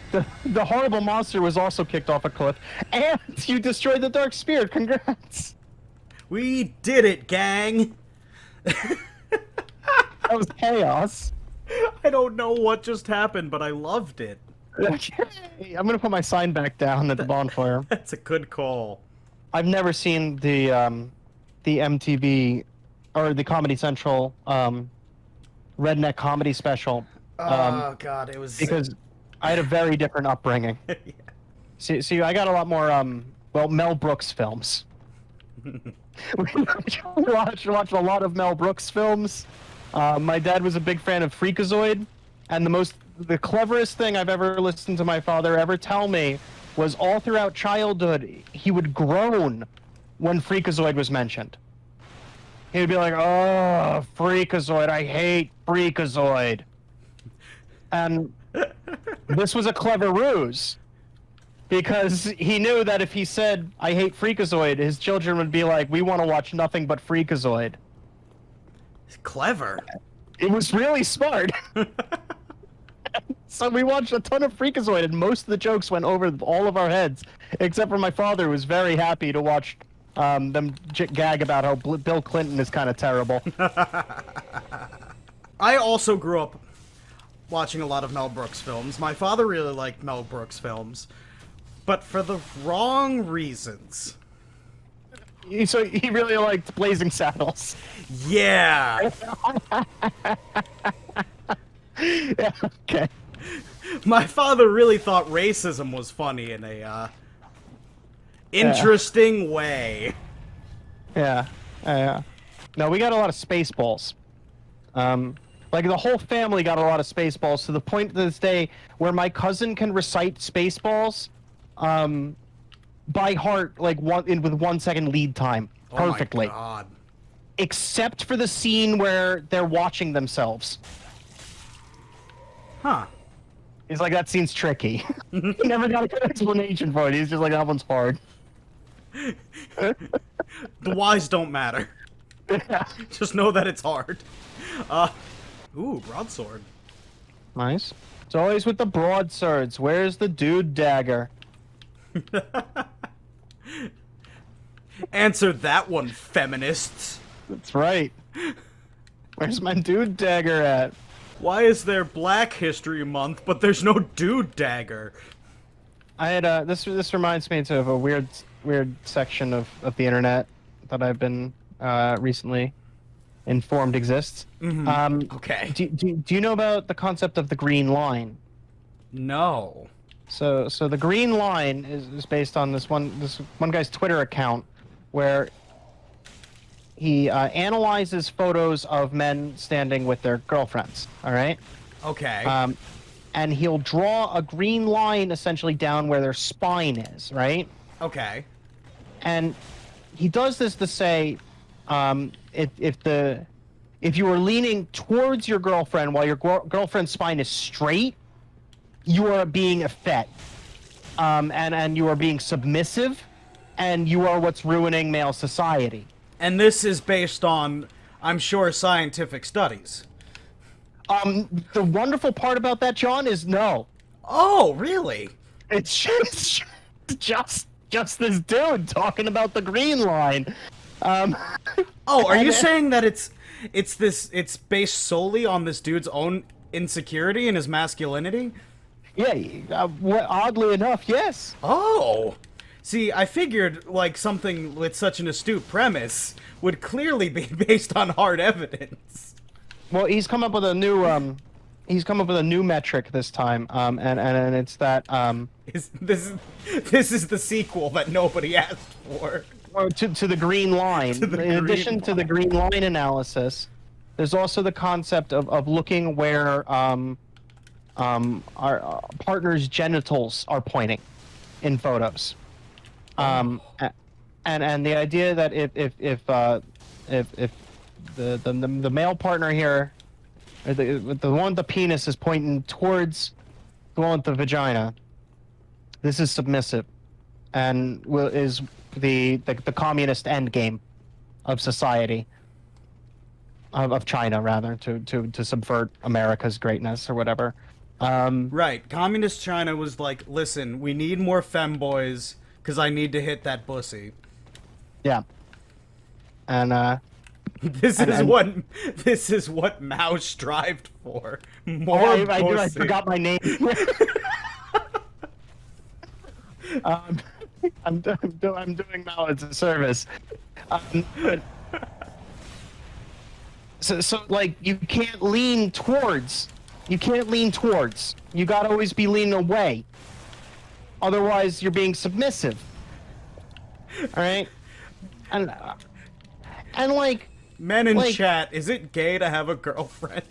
Speaker 1: horrible monster was also kicked off a cliff, and you destroyed the Dark Spirit. Congrats.
Speaker 2: We did it, gang.
Speaker 1: That was chaos.
Speaker 2: I don't know what just happened, but I loved it.
Speaker 1: Okay. I'm gonna put my sign back down at the bonfire.
Speaker 2: That's a good call.
Speaker 1: I've never seen the MTV or the Comedy Central redneck comedy special.
Speaker 2: Oh God, it was
Speaker 1: Because I had a very different upbringing.
Speaker 2: Yeah.
Speaker 1: See, I got a lot more Mel Brooks films. We watched a lot of Mel Brooks films. My dad was a big fan of Freakazoid, and the cleverest thing I've ever listened to my father ever tell me was all throughout childhood he would groan when Freakazoid was mentioned. He would be like, "Oh, Freakazoid! I hate Freakazoid," and this was a clever ruse. Because he knew that if he said, "I hate Freakazoid," his children would be like, "We want to watch nothing but Freakazoid."
Speaker 2: It's clever.
Speaker 1: It was really smart. So we watched a ton of Freakazoid, and most of the jokes went over all of our heads, except for my father, who was very happy to watch them gag about how Bill Clinton is kind of terrible.
Speaker 2: I also grew up watching a lot of Mel Brooks films. My father really liked Mel Brooks films, but for the wrong reasons.
Speaker 1: So he really liked Blazing Saddles.
Speaker 2: Yeah.
Speaker 1: Yeah, okay.
Speaker 2: My father really thought racism was funny in a interesting way.
Speaker 1: Yeah. No, we got a lot of Spaceballs. Like, the whole family got a lot of Spaceballs, to the point to this day where my cousin can recite Spaceballs by heart, like, with 1 second lead time. Perfectly.
Speaker 2: Oh my God.
Speaker 1: Except for the scene where they're watching themselves.
Speaker 2: Huh.
Speaker 1: He's like, that scene's tricky. He never got a good explanation for it. He's just like, that one's hard.
Speaker 2: The whys don't matter.
Speaker 1: Yeah.
Speaker 2: Just know that it's hard. Ooh, broadsword.
Speaker 1: Nice. It's always with the broadswords. Where's the dude dagger?
Speaker 2: Answer that one, feminists.
Speaker 1: That's right. Where's my dude dagger at?
Speaker 2: Why is there Black History Month, but there's no dude dagger?
Speaker 1: I had this reminds me of a weird section of the internet that I've been recently informed exists.
Speaker 2: Mm-hmm. Okay.
Speaker 1: Do you know about the concept of the green line?
Speaker 2: No.
Speaker 1: So the green line is based on this one guy's Twitter account where he analyzes photos of men standing with their girlfriends. All right.
Speaker 2: Okay.
Speaker 1: And he'll draw a green line essentially down where their spine is. Right.
Speaker 2: Okay.
Speaker 1: And he does this to say, if you are leaning towards your girlfriend while your girlfriend's spine is straight, you are being effete, and you are being submissive, and you are what's ruining male society.
Speaker 2: And this is based on, I'm sure, scientific studies.
Speaker 1: The wonderful part about that, John, is no.
Speaker 2: Oh, really?
Speaker 1: It's just this dude talking about the green line.
Speaker 2: Oh, are you saying that it's based solely on this dude's own insecurity and his masculinity?
Speaker 1: Yeah, oddly enough, yes.
Speaker 2: Oh. See, I figured, like, something with such an astute premise would clearly be based on hard evidence.
Speaker 1: Well, he's come up with a new metric this time, and it's that
Speaker 2: This is the sequel that nobody asked for.
Speaker 1: to the green line. In addition to the green line analysis, there's also the concept of looking where our partner's genitals are pointing in photos. And the idea that if the male partner here, or the one with the penis is pointing towards the one with the vagina, this is submissive, and is the communist end game of society, of China rather, to subvert America's greatness or whatever.
Speaker 2: Right, communist China was like, listen, we need more femboys, because I need to hit that pussy.
Speaker 1: Yeah. And
Speaker 2: This is what Mao strived for. More pussy.
Speaker 1: I forgot my name. I'm doing Mao as a service. So like you can't lean towards. You can't lean towards. You gotta always be leaning away. Otherwise, you're being submissive. All right, and like
Speaker 2: men in chat, is it gay to have a girlfriend?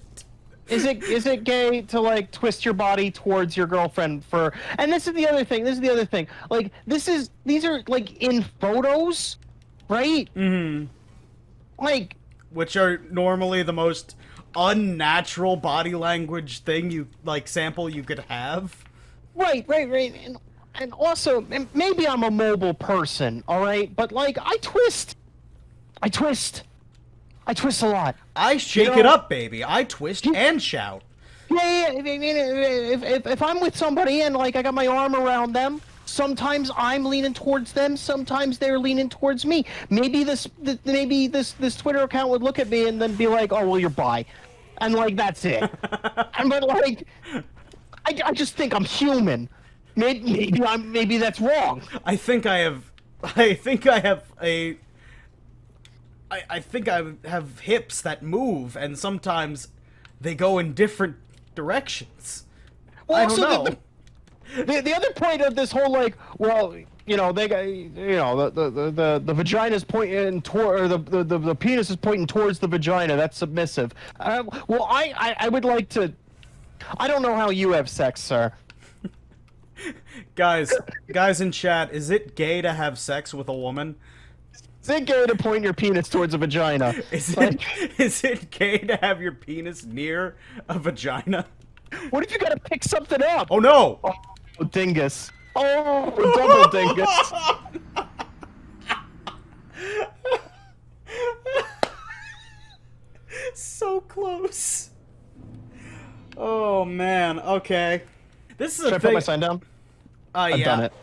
Speaker 1: Is it gay to like twist your body towards your girlfriend for? And this is the other thing. Like these are like in photos, right?
Speaker 2: Mm-hmm.
Speaker 1: Like,
Speaker 2: which are normally the most unnatural body language thing sample you could have.
Speaker 1: Right. And also, maybe I'm a mobile person, all right? But like, I twist a lot.
Speaker 2: I shake it up, baby. I twist and shout.
Speaker 1: Yeah. If I'm with somebody and like I got my arm around them, sometimes I'm leaning towards them, sometimes they're leaning towards me. Maybe this Twitter account would look at me and then be like, "Oh, well, you're bi," and like that's it. But like, I just think I'm human. Maybe that's wrong.
Speaker 2: I think I have hips that move, and sometimes they go in different directions.
Speaker 1: Well,
Speaker 2: I don't know.
Speaker 1: The other point of this whole like, well, you know, they got, you know, the vagina's pointing toward, or the penis is pointing towards the vagina. That's submissive. Well, I would like to. I don't know how you have sex, sir.
Speaker 2: Guys in chat, is it gay to have sex with a woman?
Speaker 1: Is it gay to point your penis towards a vagina?
Speaker 2: Is it gay to have your penis near a vagina?
Speaker 1: What if you gotta pick something up?
Speaker 2: Oh no!
Speaker 1: Oh, dingus. Oh, double dingus.
Speaker 2: So close. Oh man, okay. This is
Speaker 1: Should I put my sign down? I've done it.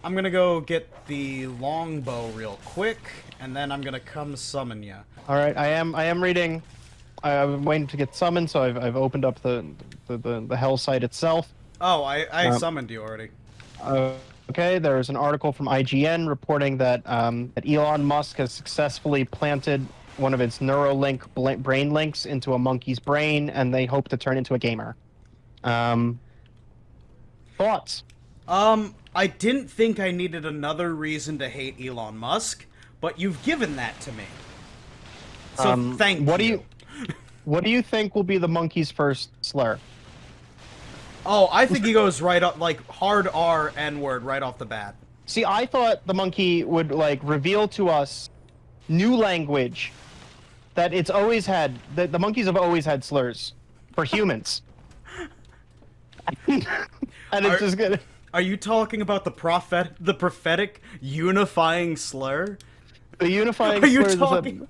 Speaker 2: I'm gonna go get the longbow real quick, and then I'm gonna come summon you.
Speaker 1: All right, I am reading. I'm waiting to get summoned, so I've opened up the hell site itself.
Speaker 2: Oh, I summoned you already.
Speaker 1: Okay, there's an article from IGN reporting that that Elon Musk has successfully planted one of its Neuralink brain links into a monkey's brain, and they hope to turn into a gamer. Thoughts?
Speaker 2: I didn't think I needed another reason to hate Elon Musk, but you've given that to me. So thank
Speaker 1: what
Speaker 2: you.
Speaker 1: What do you think will be the monkey's first slur?
Speaker 2: Oh, I think he goes right up, like, hard R N-word right off the bat.
Speaker 1: See, I thought the monkey would, like, reveal to us new language that it's always had, that the monkeys have always had slurs for humans. And it's just gonna...
Speaker 2: Are you talking about the prophetic unifying slur?
Speaker 1: The unifying
Speaker 2: Are you
Speaker 1: slurs
Speaker 2: talking?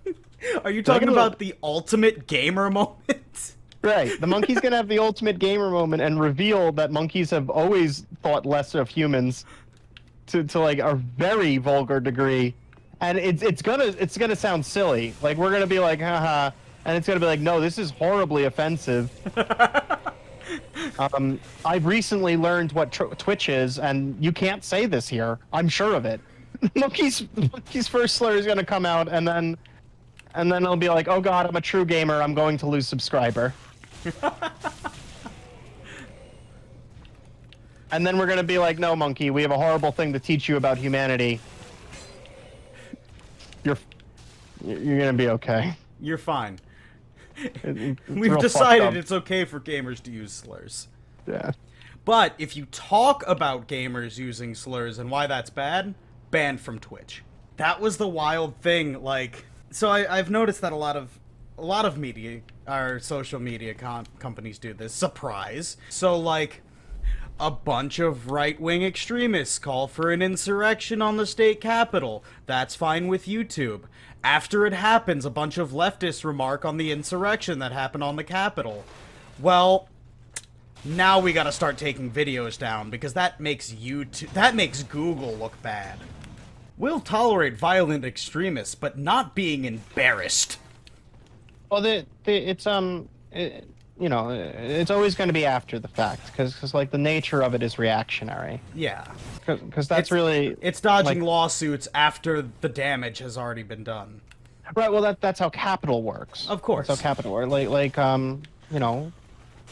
Speaker 2: Are you talking about the ultimate gamer moment?
Speaker 1: Right. The monkey's gonna have the ultimate gamer moment and reveal that monkeys have always thought less of humans to like a very vulgar degree. And it's gonna sound silly. Like, we're gonna be like, haha, and it's gonna be like, no, this is horribly offensive. I've recently learned what Twitch is, and you can't say this here. I'm sure of it. Monkey's first slur is gonna come out, and then it'll be like, oh god, I'm a true gamer. I'm going to lose subscriber. And then we're gonna be like, no, monkey, we have a horrible thing to teach you about humanity. You're gonna be okay.
Speaker 2: You're fine.
Speaker 1: It's
Speaker 2: We've
Speaker 1: real
Speaker 2: decided
Speaker 1: fucked up.
Speaker 2: it's okay for gamers to use slurs.
Speaker 1: Yeah.
Speaker 2: But if you talk about gamers using slurs and why that's bad, banned from Twitch. That was the wild thing. Like, so I've noticed that a lot of media, our social media companies do this. Surprise. So, like, a bunch of right-wing extremists call for an insurrection on the state capitol. That's fine with YouTube. After it happens, a bunch of leftists remark on the insurrection that happened on the Capitol. Well, now we gotta start taking videos down, because that makes Google look bad. We'll tolerate violent extremists, but not being embarrassed.
Speaker 1: Well, it's you know, it's always going to be after the fact, because like the nature of it is reactionary.
Speaker 2: Yeah.
Speaker 1: Because that's really...
Speaker 2: It's dodging
Speaker 1: like,
Speaker 2: lawsuits after the damage has already been done.
Speaker 1: Right, well, that's how capital works.
Speaker 2: Of course.
Speaker 1: That's how capital works. You know,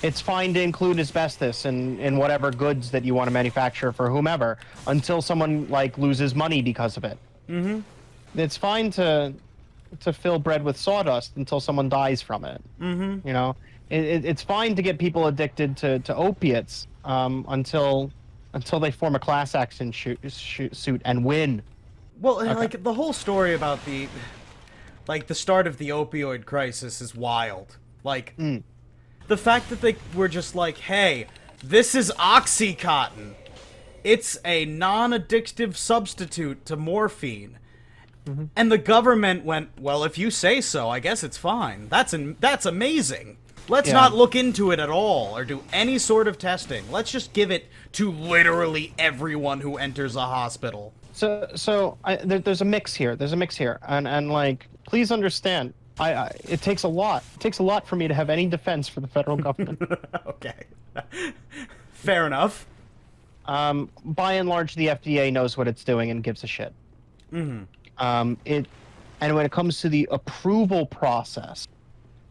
Speaker 1: it's fine to include asbestos in whatever goods that you want to manufacture for whomever, until someone, like, loses money because of it.
Speaker 2: Mm-hmm.
Speaker 1: It's fine to fill bread with sawdust until someone dies from it.
Speaker 2: Mm-hmm.
Speaker 1: You know? It's fine to get people addicted to opiates until they form a class action suit and win.
Speaker 2: Well,
Speaker 1: Okay.
Speaker 2: like, the whole story about the start of the opioid crisis is wild. Like, the fact that they were just like, hey, this is Oxycontin. It's a non-addictive substitute to morphine. Mm-hmm. And the government went, well, if you say so, I guess it's fine. That's amazing. Let's not look into it at all, or do any sort of testing. Let's just give it to literally everyone who enters a hospital.
Speaker 1: So there's a mix here. There's a mix here, and like, please understand, it takes a lot. It takes a lot for me to have any defense for the federal government.
Speaker 2: Okay, fair enough.
Speaker 1: By and large, the FDA knows what it's doing and gives a shit.
Speaker 2: Mm-hmm.
Speaker 1: And when it comes to the approval process,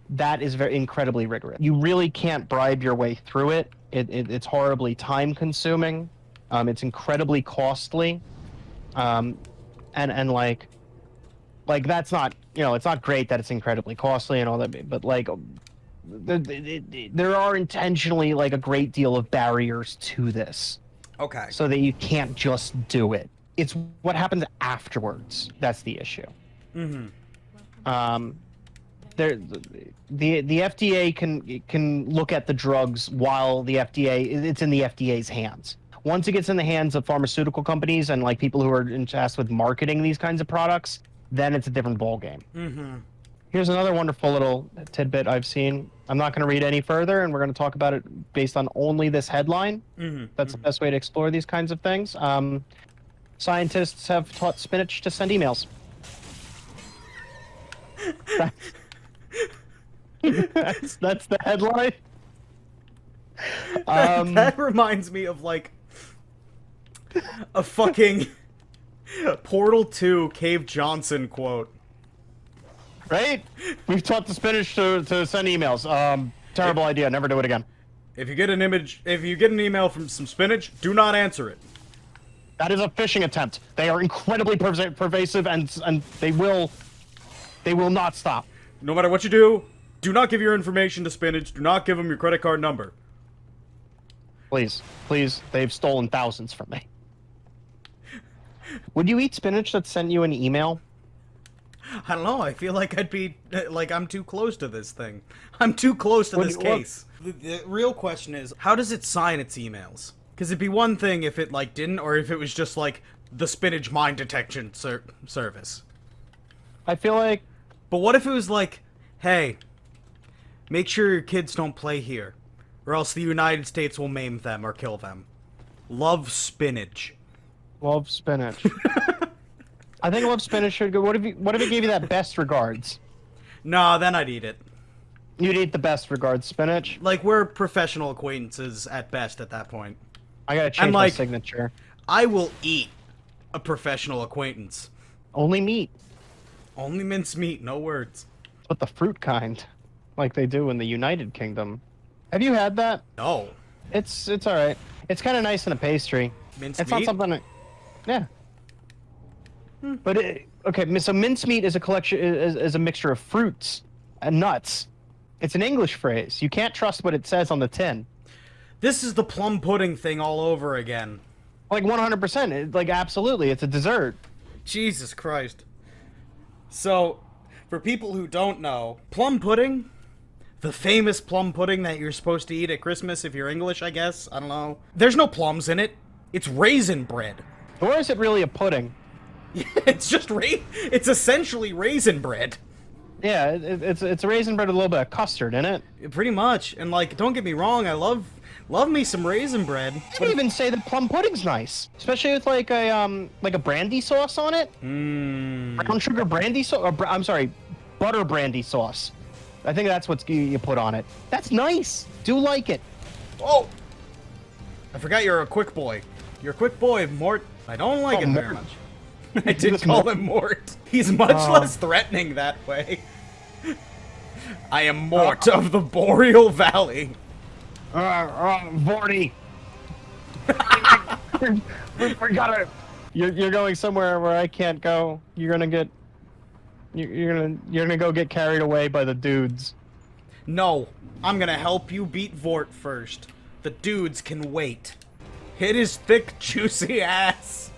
Speaker 1: that is very incredibly rigorous. You really can't bribe your way through it. It's horribly time consuming. It's incredibly costly. And like that's not, you know, it's not great that it's incredibly costly and all that, but like there are intentionally like a great deal of barriers to this.
Speaker 2: Okay.
Speaker 1: So that you can't just do it. It's what happens afterwards that's the issue.
Speaker 2: Mm-hmm.
Speaker 1: The FDA can look at the drugs while it's in the FDA's hands. Once it gets in the hands of pharmaceutical companies and like people who are tasked with marketing these kinds of products, then it's a different ballgame.
Speaker 2: Mm-hmm.
Speaker 1: Here's another wonderful little tidbit I've seen. I'm not going to read any further, and we're going to talk about it based on only this headline.
Speaker 2: Mm-hmm.
Speaker 1: That's the best way to explore these kinds of things. Scientists have taught spinach to send emails. That's the headline.
Speaker 2: That reminds me of like a fucking Portal 2 Cave Johnson quote.
Speaker 1: Right? We've taught the spinach to send emails. Terrible idea. Never do it again.
Speaker 2: If you get an email from some spinach, do not answer it.
Speaker 1: That is a phishing attempt. They are incredibly pervasive, and they will not stop.
Speaker 2: No matter what you do not give your information to Spinach. Do not give them your credit card number.
Speaker 1: Please, they've stolen thousands from me. Would you eat spinach that sent you an email?
Speaker 2: I don't know. I feel like I'd be like I'm too close to this thing. I'm too close to this case. The real question is, how does it sign its emails? Because it'd be one thing if it like didn't, or if it was just like the Spinach mine detection service.
Speaker 1: I feel like.
Speaker 2: But what if it was like, hey, make sure your kids don't play here, or else the United States will maim them or kill them. Love, Spinach.
Speaker 1: Love spinach. I think love spinach should go. What if it gave you that best regards?
Speaker 2: Nah, then I'd eat it.
Speaker 1: You'd eat the best regards spinach.
Speaker 2: Like, we're professional acquaintances at best at that point.
Speaker 1: I gotta change my signature.
Speaker 2: I will eat a professional acquaintance.
Speaker 1: Only meat.
Speaker 2: Only mince meat, no words.
Speaker 1: But the fruit kind, like they do in the United Kingdom. Have you had that?
Speaker 2: No.
Speaker 1: It's all right. It's kind of nice in a pastry.
Speaker 2: Mince
Speaker 1: it's
Speaker 2: meat?
Speaker 1: not something. Yeah. But okay, so mincemeat is a collection, is a mixture of fruits and nuts. It's an English phrase. You can't trust what it says on the tin.
Speaker 2: This is the plum pudding thing all over again.
Speaker 1: Like 100%. Like absolutely, it's a dessert.
Speaker 2: Jesus Christ. So, for people who don't know, plum pudding, the famous plum pudding that you're supposed to eat at Christmas if you're English, I guess. I don't know. There's no plums in it. It's raisin bread.
Speaker 1: Or is it really a pudding?
Speaker 2: It's just it's essentially raisin bread.
Speaker 1: Yeah, it's a raisin bread with a little bit of custard in it.
Speaker 2: Pretty much. And like, don't get me wrong, I love me some raisin bread.
Speaker 1: I would even say that plum pudding's nice, especially with like a brandy sauce on it. Brown sugar brandy sauce. I'm sorry, butter brandy sauce. I think that's what you put on it. That's nice. Do like it.
Speaker 2: Oh, I forgot you're a quick boy. You're a quick boy, Mort. I don't like it very much. I did call him Mort. He's much less threatening that way. I am Mort of the Boreal Valley.
Speaker 1: Vorty. we gotta. You're going somewhere where I can't go. You're gonna go get carried away by the dudes.
Speaker 2: No, I'm gonna help you beat Vort first. The dudes can wait. Hit his thick, juicy ass.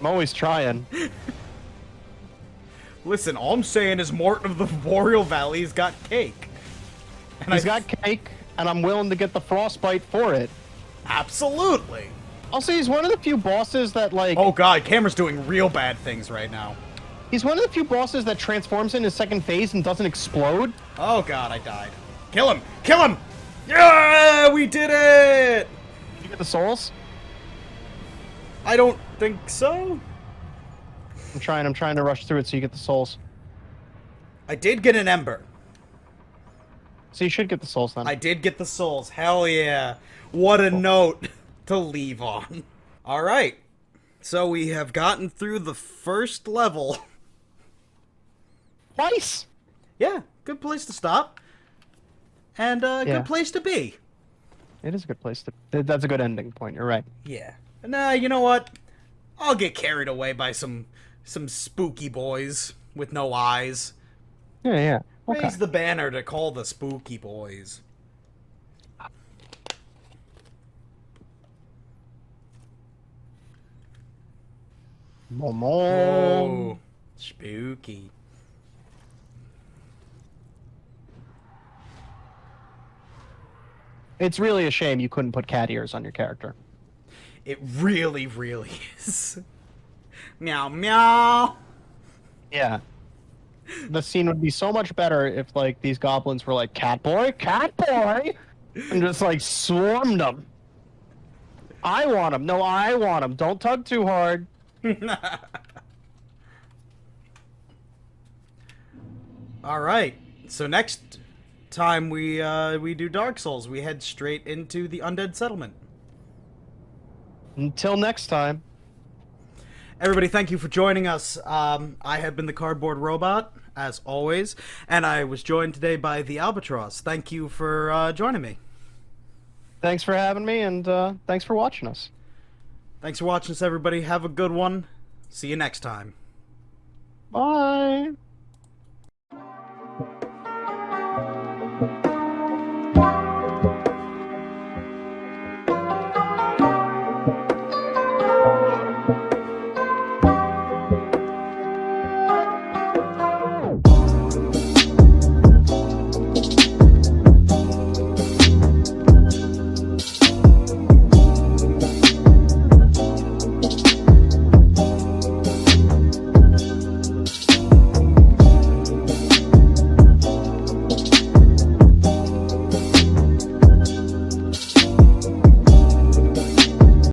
Speaker 1: I'm always trying.
Speaker 2: Listen, all I'm saying is Mort of the Boreal Valley's got cake. And
Speaker 1: He's got cake, and I'm willing to get the frostbite for it.
Speaker 2: Absolutely.
Speaker 1: Also, he's one of the few bosses that, like...
Speaker 2: Oh god, Camera's doing real bad things right now.
Speaker 1: He's one of the few bosses that transforms in his second phase and doesn't explode.
Speaker 2: Oh god, I died. Kill him! Kill him! Yeah, we did it!
Speaker 1: Did you get the souls?
Speaker 2: I don't think so.
Speaker 1: I'm trying to rush through it so you get the souls.
Speaker 2: I did get an ember.
Speaker 1: So you should get the souls then.
Speaker 2: I did get the souls. Hell yeah. What a note to leave on. Alright. So we have gotten through the first level.
Speaker 1: Twice!
Speaker 2: Yeah, good place to stop. And good place to be.
Speaker 1: It is a good place to... That's a good ending point, you're right.
Speaker 2: Yeah. Nah, you know what? I'll get carried away by some spooky boys with no eyes.
Speaker 1: Yeah. Okay.
Speaker 2: Raise the banner to call the spooky boys. Oh, spooky.
Speaker 1: It's really a shame you couldn't put cat ears on your character.
Speaker 2: It really, really is. Meow, meow.
Speaker 1: Yeah. The scene would be so much better if, like, these goblins were like, cat boy, and just, like, swarmed them. I want him. No, I want him. Don't tug too hard.
Speaker 2: All right. So next time we do Dark Souls, we head straight into the Undead Settlement.
Speaker 1: Until next time.
Speaker 2: Everybody, thank you for joining us. I have been the Cardboard Robot, as always, and I was joined today by the Albatross. Thank you for joining me.
Speaker 1: Thanks for having me, and thanks for watching us.
Speaker 2: Thanks for watching this, everybody. Have a good one. See you next time.
Speaker 1: Bye.